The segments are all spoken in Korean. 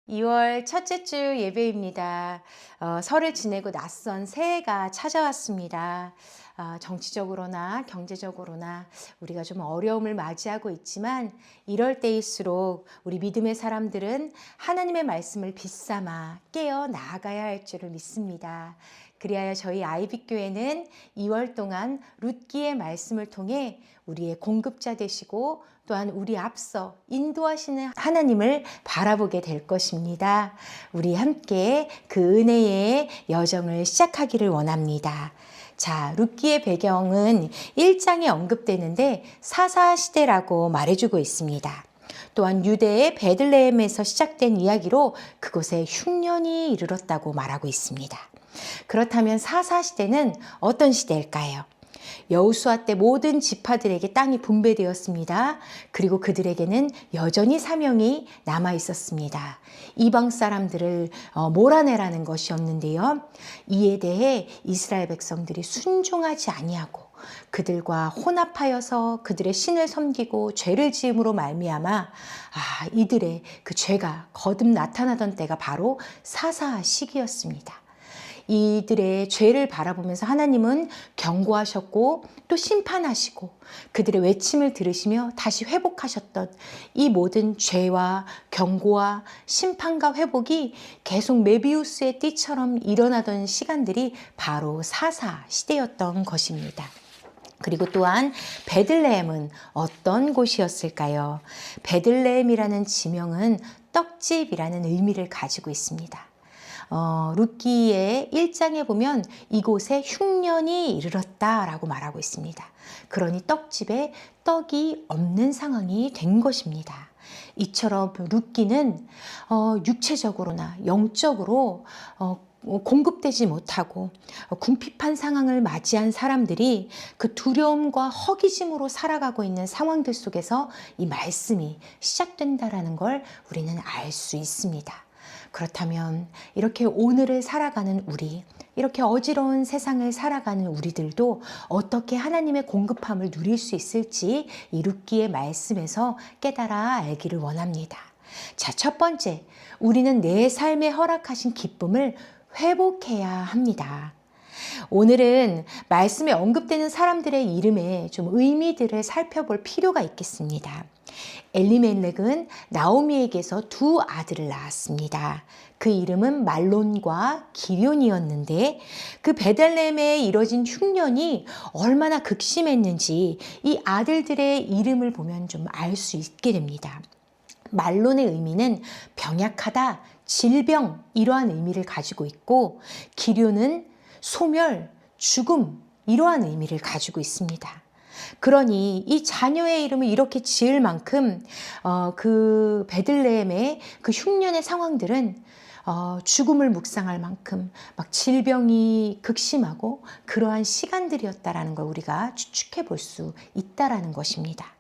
2월 첫째 주 예배입니다. 설을 지내고 낯선 새해가 찾아왔습니다. 정치적으로나 경제적으로나 우리가 좀 어려움을 맞이하고 있지만 이럴 때일수록 우리 믿음의 사람들은 하나님의 말씀을 빛삼아 깨어 나아가야 할 줄을 믿습니다. 그리하여 저희 아이빗교회는 2월 동안 룻기의 말씀을 통해 우리의 공급자 되시고 또한 우리 앞서 인도하시는 하나님을 바라보게 될 것입니다. 우리 함께 그 은혜의 여정을 시작하기를 원합니다. 자, 룻기의 배경은 1장에 언급되는데 사사시대라고 말해주고 있습니다. 또한 유대의 베들레헴에서 시작된 이야기로 그곳에 흉년이 이르렀다고 말하고 있습니다. 그렇다면 사사시대는 어떤 시대일까요? 여호수아 때 모든 지파들에게 땅이 분배되었습니다. 그리고 그들에게는 여전히 사명이 남아 있었습니다. 이방 사람들을 몰아내라는 것이었는데요. 이에 대해 이스라엘 백성들이 순종하지 아니하고 그들과 혼합하여서 그들의 신을 섬기고 죄를 지음으로 말미암아 이들의 그 죄가 거듭 나타나던 때가 바로 사사 시기였습니다. 이들의 죄를 바라보면서 하나님은 경고하셨고 또 심판하시고 그들의 외침을 들으시며 다시 회복하셨던 이 모든 죄와 경고와 심판과 회복이 계속 메비우스의 띠처럼 일어나던 시간들이 바로 사사 시대였던 것입니다. 그리고 또한 베들레헴은 어떤 곳이었을까요? 베들레헴이라는 지명은 떡집이라는 의미를 가지고 있습니다. 룻기의 1장에 보면 이곳에 흉년이 이르렀다라고 말하고 있습니다. 그러니 떡집에 떡이 없는 상황이 된 것입니다. 이처럼 룻기는 육체적으로나 영적으로 공급되지 못하고 궁핍한 상황을 맞이한 사람들이 그 두려움과 허기짐으로 살아가고 있는 상황들 속에서 이 말씀이 시작된다라는 걸 우리는 알 수 있습니다. 그렇다면 이렇게 오늘을 살아가는 우리, 이렇게 어지러운 세상을 살아가는 우리들도 어떻게 하나님의 공급함을 누릴 수 있을지 이 룻기의 말씀에서 깨달아 알기를 원합니다. 자, 첫 번째, 우리는 내 삶에 허락하신 기쁨을 회복해야 합니다. 오늘은 말씀에 언급되는 사람들의 이름에 좀 의미들을 살펴볼 필요가 있겠습니다. 엘리멜렉은 나오미에게서 두 아들을 낳았습니다. 그 이름은 말론과 기럐이었는데 그 베들레헴에 이뤄진 흉년이 얼마나 극심했는지 이 아들들의 이름을 보면 좀 알 수 있게 됩니다. 말론의 의미는 병약하다, 질병 이러한 의미를 가지고 있고 기럐은 소멸, 죽음 이러한 의미를 가지고 있습니다. 그러니 이 자녀의 이름을 이렇게 지을 만큼 그 베들레헴의 그 흉년의 상황들은 죽음을 묵상할 만큼 막 질병이 극심하고 그러한 시간들이었다라는 걸 우리가 추측해 볼 수 있다라는 것입니다.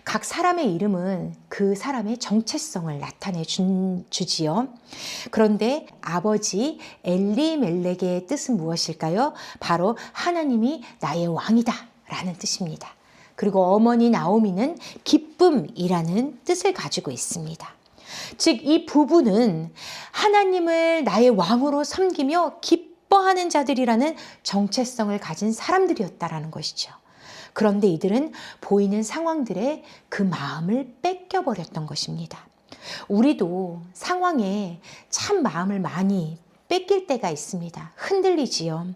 각 사람의 이름은 그 사람의 정체성을 나타내 주지요. 그런데 아버지 엘리멜렉의 뜻은 무엇일까요? 바로 하나님이 나의 왕이다 라는 뜻입니다. 그리고 어머니 나오미는 기쁨이라는 뜻을 가지고 있습니다. 즉 이 부부는 하나님을 나의 왕으로 섬기며 기뻐하는 자들이라는 정체성을 가진 사람들이었다라는 것이죠. 그런데 이들은 보이는 상황들에 그 마음을 뺏겨버렸던 것입니다. 우리도 상황에 참 마음을 많이 뺏길 때가 있습니다. 흔들리지요.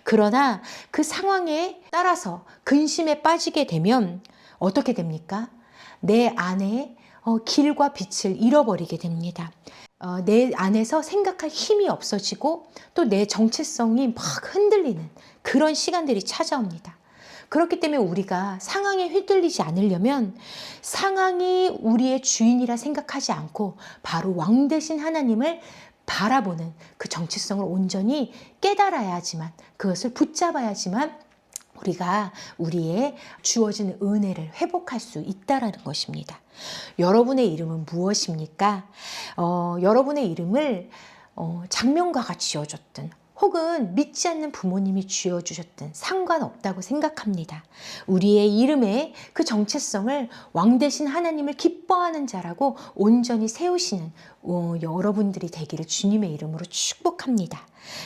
그러나 그 상황에 따라서 근심에 빠지게 되면 어떻게 됩니까? 내 안에 길과 빛을 잃어버리게 됩니다. 내 안에서 생각할 힘이 없어지고 또 내 정체성이 막 흔들리는 그런 시간들이 찾아옵니다. 그렇기 때문에 우리가 상황에 휘둘리지 않으려면 상황이 우리의 주인이라 생각하지 않고 바로 왕 되신 하나님을 바라보는 그 정체성을 온전히 깨달아야지만 그것을 붙잡아야지만 우리가 우리의 주어진 은혜를 회복할 수 있다라는 것입니다. 여러분의 이름은 무엇입니까? 여러분의 이름을 장명가가 지어줬든 혹은 믿지 않는 부모님이 쥐어주셨든 상관없다고 생각합니다. 우리의 이름의 그 정체성을 왕 대신 하나님을 기뻐하는 자라고 온전히 세우시는 여러분들이 되기를 주님의 이름으로 축복합니다.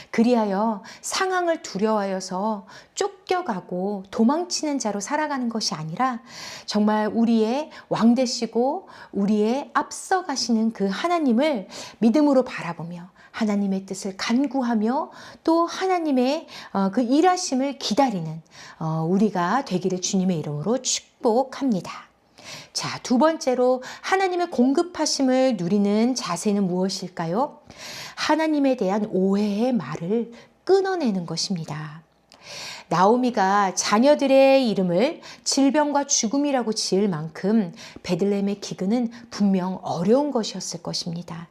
그리하여 상황을 두려워하여서 쫓겨가고 도망치는 자로 살아가는 것이 아니라 정말 우리의 왕 되시고 우리의 앞서가시는 그 하나님을 믿음으로 바라보며 하나님의 뜻을 간구하며 또 하나님의 그 일하심을 기다리는 우리가 되기를 주님의 이름으로 축복합니다. 자, 두 번째로 하나님의 공급하심을 누리는 자세는 무엇일까요? 하나님에 대한 오해의 말을 끊어내는 것입니다. 나오미가 자녀들의 이름을 질병과 죽음이라고 지을 만큼 베들레헴의 기근은 분명 어려운 것이었을 것입니다.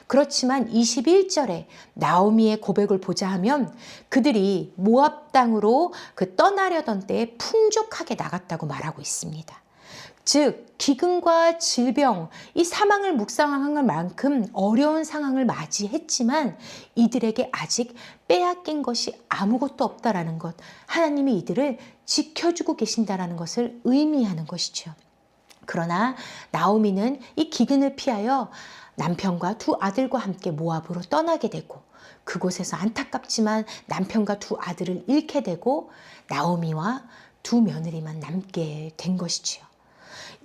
그렇지만 21절에 나오미의 고백을 보자 하면 그들이 모압 땅으로 떠나려던 때에 풍족하게 나갔다고 말하고 있습니다. 즉 기근과 질병, 이 사망을 묵상한 만큼 어려운 상황을 맞이했지만 이들에게 아직 빼앗긴 것이 아무것도 없다라는 것, 하나님이 이들을 지켜주고 계신다라는 것을 의미하는 것이죠. 그러나 나오미는 이 기근을 피하여 남편과 두 아들과 함께 모압으로 떠나게 되고 그곳에서 안타깝지만 남편과 두 아들을 잃게 되고 나오미와 두 며느리만 남게 된 것이지요.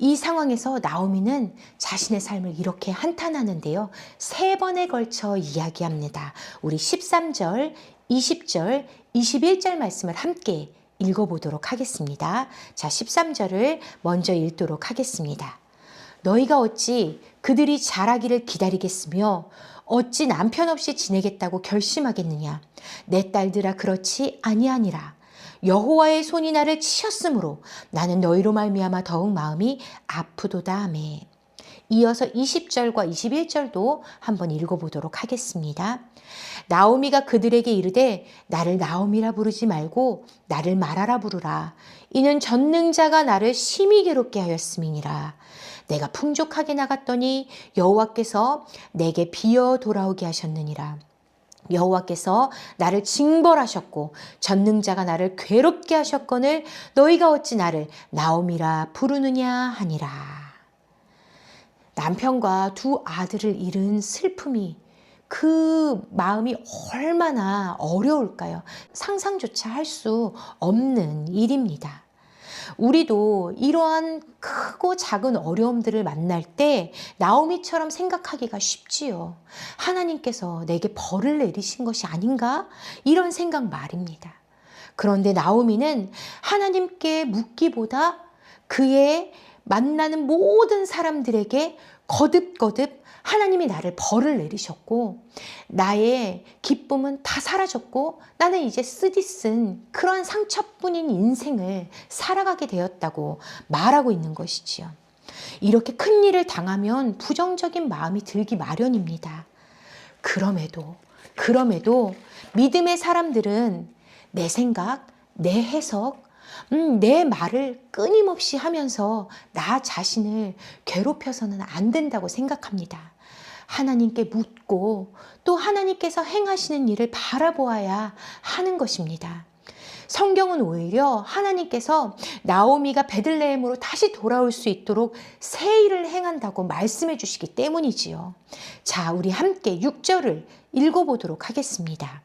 이 상황에서 나오미는 자신의 삶을 이렇게 한탄하는데요. 3번에 걸쳐 이야기합니다. 우리 13절, 20절, 21절 말씀을 함께 읽어보도록 하겠습니다. 자, 13절을 먼저 읽도록 하겠습니다. 너희가 어찌 그들이 자라기를 기다리겠으며 어찌 남편 없이 지내겠다고 결심하겠느냐. 내 딸들아 그렇지 아니하니라. 여호와의 손이 나를 치셨으므로 나는 너희로 말미암아 더욱 마음이 아프도다 하매. 이어서 20절과 21절도 한번 읽어보도록 하겠습니다. 나오미가 그들에게 이르되 나를 나오미라 부르지 말고 나를 마라라 부르라. 이는 전능자가 나를 심히 괴롭게 하였음이니라. 내가 풍족하게 나갔더니 여호와께서 내게 비어 돌아오게 하셨느니라. 여호와께서 나를 징벌하셨고 전능자가 나를 괴롭게 하셨거늘 너희가 어찌 나를 나오미라 부르느냐 하니라. 남편과 두 아들을 잃은 슬픔이 그 마음이 얼마나 어려울까요? 상상조차 할 수 없는 일입니다. 우리도 이러한 크고 작은 어려움들을 만날 때 나오미처럼 생각하기가 쉽지요. 하나님께서 내게 벌을 내리신 것이 아닌가? 이런 생각 말입니다. 그런데 나오미는 하나님께 묻기보다 그의 만나는 모든 사람들에게 거듭거듭 하나님이 나를 벌을 내리셨고 나의 기쁨은 다 사라졌고 나는 이제 쓰디쓴 그런 상처뿐인 인생을 살아가게 되었다고 말하고 있는 것이지요. 이렇게 큰 일을 당하면 부정적인 마음이 들기 마련입니다. 그럼에도 믿음의 사람들은 내 생각, 내 해석, 내 말을 끊임없이 하면서 나 자신을 괴롭혀서는 안 된다고 생각합니다. 하나님께 묻고 또 하나님께서 행하시는 일을 바라보아야 하는 것입니다. 성경은 오히려 하나님께서 나오미가 베들레헴으로 다시 돌아올 수 있도록 새 일을 행한다고 말씀해 주시기 때문이지요. 자, 우리 함께 6절을 읽어보도록 하겠습니다.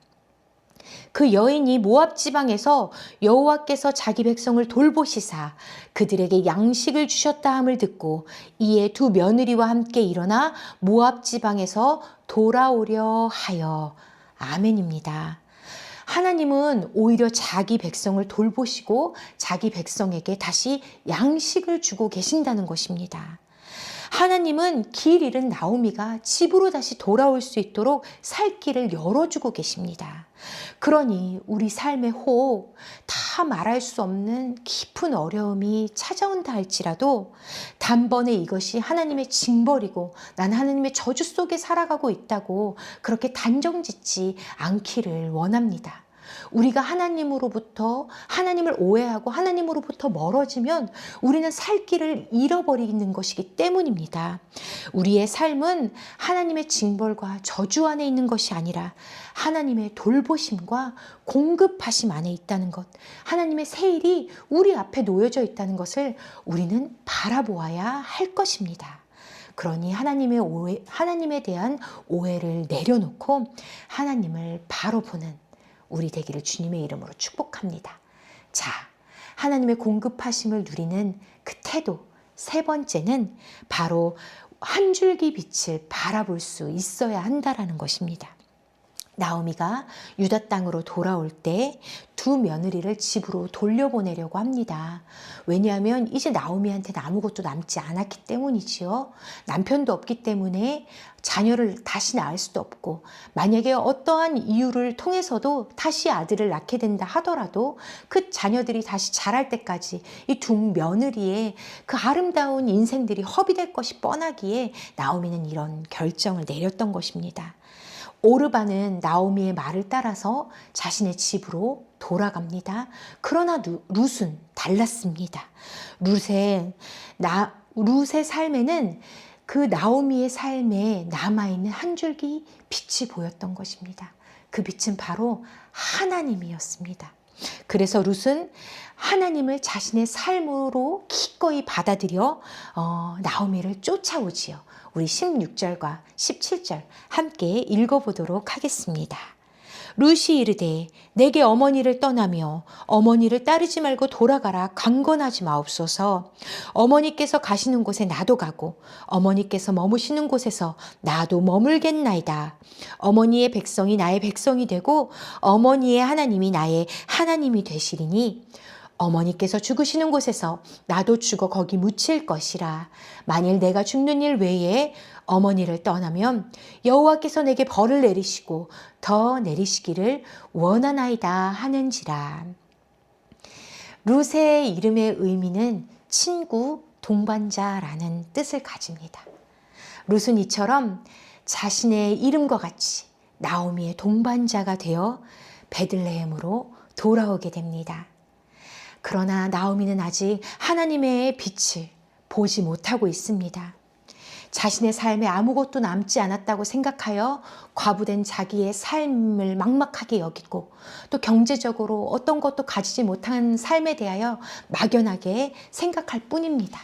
그 여인이 모압 지방에서 여호와께서 자기 백성을 돌보시사 그들에게 양식을 주셨다 함을 듣고 이에 두 며느리와 함께 일어나 모압 지방에서 돌아오려 하여. 아멘입니다. 하나님은 오히려 자기 백성을 돌보시고 자기 백성에게 다시 양식을 주고 계신다는 것입니다. 하나님은 길 잃은 나오미가 집으로 다시 돌아올 수 있도록 살 길을 열어주고 계십니다. 그러니 우리 삶에 혹 다 말할 수 없는 깊은 어려움이 찾아온다 할지라도 단번에 이것이 하나님의 징벌이고 난 하나님의 저주 속에 살아가고 있다고 그렇게 단정짓지 않기를 원합니다. 우리가 하나님을 오해하고 하나님으로부터 멀어지면 우리는 살 길을 잃어버리는 것이기 때문입니다. 우리의 삶은 하나님의 징벌과 저주 안에 있는 것이 아니라 하나님의 돌보심과 공급하심 안에 있다는 것, 하나님의 세일이 우리 앞에 놓여져 있다는 것을 우리는 바라보아야 할 것입니다. 그러니 하나님에 대한 오해를 내려놓고 하나님을 바로 보는 우리 되기를 주님의 이름으로 축복합니다. 자, 하나님의 공급하심을 누리는 그 태도, 세 번째는 바로 한 줄기 빛을 바라볼 수 있어야 한다라는 것입니다. 나오미가 유다 땅으로 돌아올 때 두 며느리를 집으로 돌려보내려고 합니다. 왜냐하면 이제 나오미한테는 아무것도 남지 않았기 때문이지요. 남편도 없기 때문에 자녀를 다시 낳을 수도 없고, 만약에 어떠한 이유를 통해서도 다시 아들을 낳게 된다 하더라도 그 자녀들이 다시 자랄 때까지 이 두 며느리의 그 아름다운 인생들이 허비될 것이 뻔하기에 나오미는 이런 결정을 내렸던 것입니다. 오르바는 나오미의 말을 따라서 자신의 집으로 돌아갑니다. 그러나 룻은 달랐습니다. 룻의 삶에는 그 나오미의 삶에 남아있는 한 줄기 빛이 보였던 것입니다. 그 빛은 바로 하나님이었습니다. 그래서 룻은 하나님을 자신의 삶으로 기꺼이 받아들여 나오미를 쫓아오지요. 우리 16절과 17절 함께 읽어보도록 하겠습니다. 룻이 이르되 내게 어머니를 떠나며 어머니를 따르지 말고 돌아가라 강건하지 마옵소서. 어머니께서 가시는 곳에 나도 가고 어머니께서 머무시는 곳에서 나도 머물겠나이다. 어머니의 백성이 나의 백성이 되고 어머니의 하나님이 나의 하나님이 되시리니 어머니께서 죽으시는 곳에서 나도 죽어 거기 묻힐 것이라. 만일 내가 죽는 일 외에 어머니를 떠나면 여호와께서 내게 벌을 내리시고 더 내리시기를 원하나이다 하는지라. 룻의 이름의 의미는 친구, 동반자라는 뜻을 가집니다. 룻은 이처럼 자신의 이름과 같이 나오미의 동반자가 되어 베들레헴으로 돌아오게 됩니다. 그러나 나오미는 아직 하나님의 빛을 보지 못하고 있습니다. 자신의 삶에 아무것도 남지 않았다고 생각하여 과부된 자기의 삶을 막막하게 여기고 또 경제적으로 어떤 것도 가지지 못한 삶에 대하여 막연하게 생각할 뿐입니다.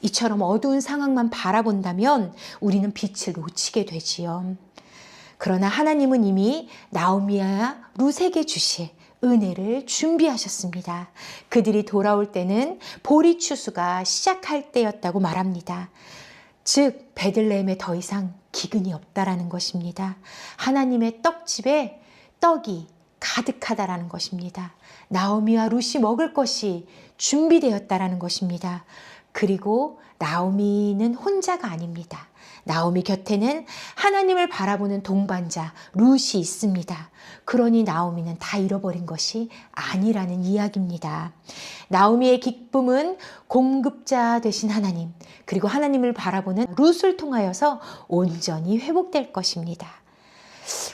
이처럼 어두운 상황만 바라본다면 우리는 빛을 놓치게 되지요. 그러나 하나님은 이미 나오미와 룻에게 주실 은혜를 준비하셨습니다. 그들이 돌아올 때는 보리 추수가 시작할 때였다고 말합니다. 즉 베들레헴에 더 이상 기근이 없다라는 것입니다. 하나님의 떡집에 떡이 가득하다라는 것입니다. 나오미와 룻이 먹을 것이 준비되었다라는 것입니다. 그리고 나오미는 혼자가 아닙니다. 나오미 곁에는 하나님을 바라보는 동반자 룻이 있습니다. 그러니 나오미는 다 잃어버린 것이 아니라는 이야기입니다. 나오미의 기쁨은 공급자 되신 하나님, 그리고 하나님을 바라보는 룻을 통하여서 온전히 회복될 것입니다.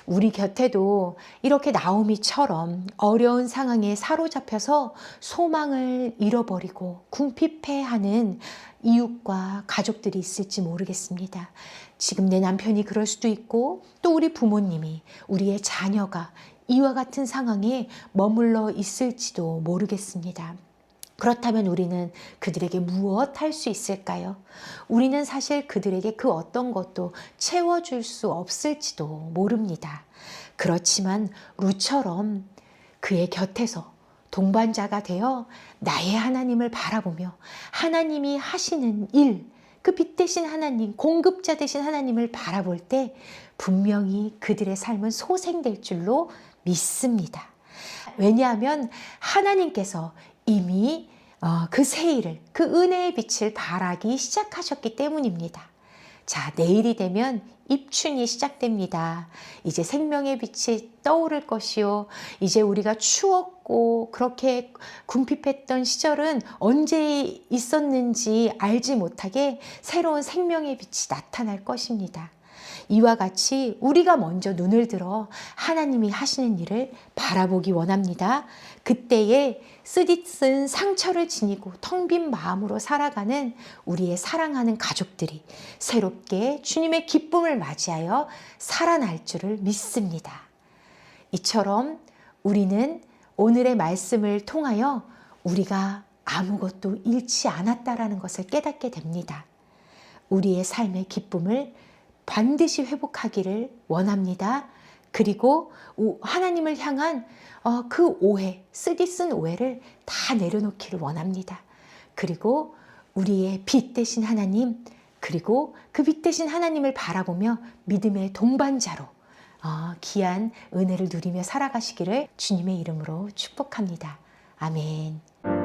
우리 곁에도 이렇게 나오미처럼 어려운 상황에 사로잡혀서 소망을 잃어버리고 궁핍해하는 이웃과 가족들이 있을지 모르겠습니다. 지금 내 남편이 그럴 수도 있고 또 우리 부모님이, 우리의 자녀가 이와 같은 상황에 머물러 있을지도 모르겠습니다. 그렇다면 우리는 그들에게 무엇 할 수 있을까요? 우리는 사실 그들에게 그 어떤 것도 채워줄 수 없을지도 모릅니다. 그렇지만 룻처럼 그의 곁에서 동반자가 되어 나의 하나님을 바라보며 하나님이 하시는 일, 그 빛 대신 하나님, 공급자 되신 하나님을 바라볼 때 분명히 그들의 삶은 소생될 줄로 믿습니다. 왜냐하면 하나님께서 이미 그 세일을, 그 은혜의 빛을 발하기 시작하셨기 때문입니다. 자, 내일이 되면 입춘이 시작됩니다. 이제 생명의 빛이 떠오를 것이요. 이제 우리가 추웠고 그렇게 궁핍했던 시절은 언제 있었는지 알지 못하게 새로운 생명의 빛이 나타날 것입니다. 이와 같이 우리가 먼저 눈을 들어 하나님이 하시는 일을 바라보기 원합니다. 그때에 쓰디쓴 상처를 지니고 텅 빈 마음으로 살아가는 우리의 사랑하는 가족들이 새롭게 주님의 기쁨을 맞이하여 살아날 줄을 믿습니다. 이처럼 우리는 오늘의 말씀을 통하여 우리가 아무것도 잃지 않았다라는 것을 깨닫게 됩니다. 우리의 삶의 기쁨을 반드시 회복하기를 원합니다. 그리고 하나님을 향한 그 오해, 쓰디쓴 오해를 다 내려놓기를 원합니다. 그리고 우리의 빛 되신 하나님, 그리고 그 빛 되신 하나님을 바라보며 믿음의 동반자로 귀한 은혜를 누리며 살아가시기를 주님의 이름으로 축복합니다. 아멘.